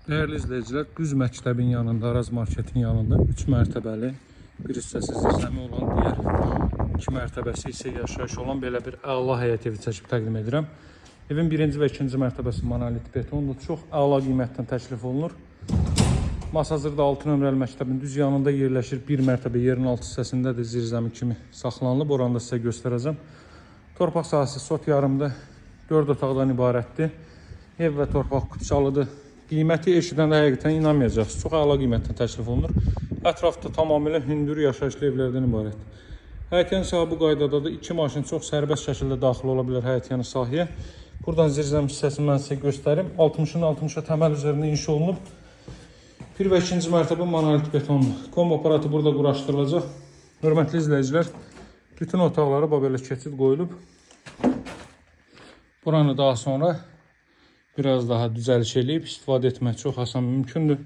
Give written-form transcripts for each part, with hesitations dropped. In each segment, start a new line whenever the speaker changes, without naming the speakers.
Değerli izleyiciler, Düz Məktəbin yanında, Araz Marketin yanında 3 mərtəbəli, bir hissəsi zirzəmi olan, digər 2 mərtəbəsi isə yaşayış olan belə bir əla həyət evi çəkib təqdim edirəm. Evin birinci və ikinci mərtəbəsi monolit betondur. Çox əla qiymətdən təklif olunur. Masazırda 6 nömrəli məktəbin düz yanında yerləşir. Bir mərtəbə yerin alt hissəsində də zirzəmi kimi saxlanılıb. Oranı da sizə göstərəcəm. Torpaq sahəsi sot yarımdır. 4 otaqdan ibarətdir. Ev və torpaq kupçalıdır. Qiyməti eşidən də həqiqətən inanmayacaqsınız. Çox əla qiymətdən təklif olunur. Ətrafda tamamilə hündür yaşayışlı evlərdən ibarətdir. Həyətyanı sahə bu qaydadadır. 2 maşın çox sərbəst şəkildə daxil ola bilər həyətyanı sahəyə. Buradan zirzəm hissəsini mən sizə göstərim. 60-ın 60'a təməl üzərində inşa olunub. Bir və ikinci mərtəbə monolit betondur. Kombo aparatı burada quraşdırılacaq. Hörmətli izləyicilər, bütün otaqlara belə keçid qoyulub. Buranı daha sonra biraz daha düzəliş eləyib istifadə etmək çox asan mümkündür.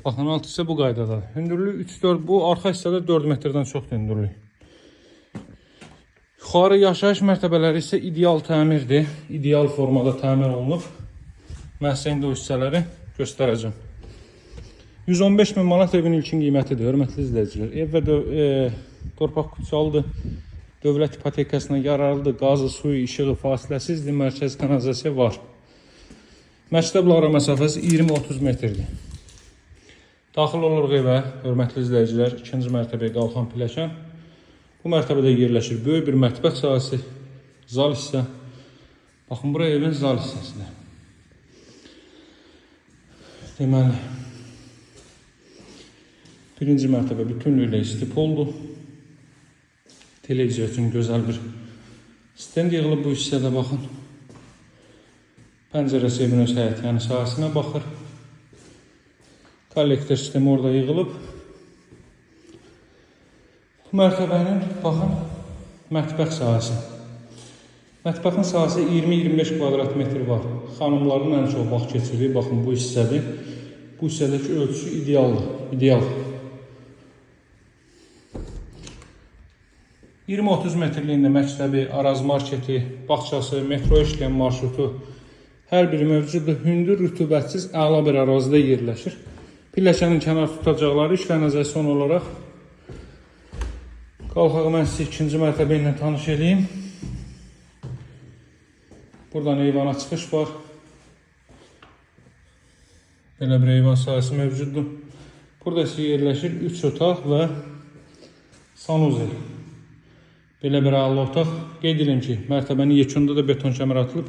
Baxın, alt hissə bu qaydadadır. Hündürlüyü 3-4, bu arxa hissədə 4 metrdən çoxdur hündürlüyü. Yuxarı yaşayış mərtəbələri isə ideal təmirdir. İdeal formada təmir olunub. Mən sizə indi o hissələri göstərəcəm. 115 min manat evin ilkin qiymətidir, hörmətli izləyicilər. Ev və torpaq kupçalıdır. Dövlət ipotekasına yararlıdır. Qazı, suyu, işığı fasiləsizdir. Mərkəz kanalizasiya var. Məktəblə ara məsafəsi 20-30 metrdir. Daxil oluruq evə, hörmətli izləyicilər, ikinci mərtəbəyə qalxan pilləkən. Bu mərtəbədə yerləşir böyük bir mətbəx sahəsi, zal hissə. Baxın, bura evin zal hissəsidir. Deməli, birinci mərtəbə bütünlüklə istipoldur. Televizyon üçün gözəl bir stend yığılıb bu hissədə, baxın. Pəncərəsi evin öz həyətyanı sahəsinə baxır. Kollektor sistemi orada yığılıb. Bu mərtəbənin, baxın, mətbəx sahəsi. Mətbəxin sahəsi 20-25 kvadrat metr var. Xanımların ən çox vaxt keçirdiyi, baxın, bu hissədir. Bu hissədəki ölçüsü idealdır. İdeal. 20-30 metrliyində məktəbi, Araz marketi, bağçası, metro işləyən marşrutu hər biri mövcuddur. Hündür, rütubətsiz, əla bir ərazidə yerləşir. Pilləkənin kənar tutacaqları işlənəcək. Son olaraq qalxaq, mən sizi ikinci mərtəbə ilə tanış edeyim. Buradan eyvana çıxış var. Belə bir eyvan sahəsi mövcuddur. Burada isə yerləşir 3 otaq və sanuzel. Belə bir əla otaq. Qeyd edim ki, mərtəbənin yekunda da beton kəmər atılıb.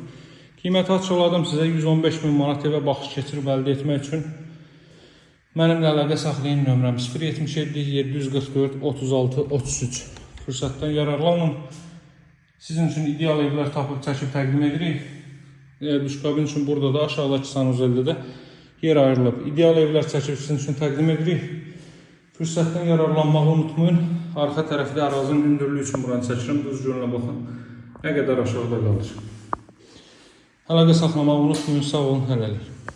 Qiyməti açıqladım sizə 115 min manat evə baxış keçirib əldə etmək üçün. Mənimlə əlaqə saxlayın, nömrəm 077 744 36 33. Fürsətdən yararlanın. Sizin üçün ideal evlər tapıb çəkib təqdim edirik. Duşkabin üçün burada da aşağıdakı sanuzeldə də yer ayrılıb. İdeal evlər çəkib sizin üçün təqdim edirik. Fürsətdən yararlanmağı unutmayın. Arxa tərəfdə ərazinin hündürlüyü üçün buranı çəkirəm. Düz görünə baxın. Nə qədər aşağıda qalır. Əlaqə saxlamağı unutmayın. Sağ olun, hələlik.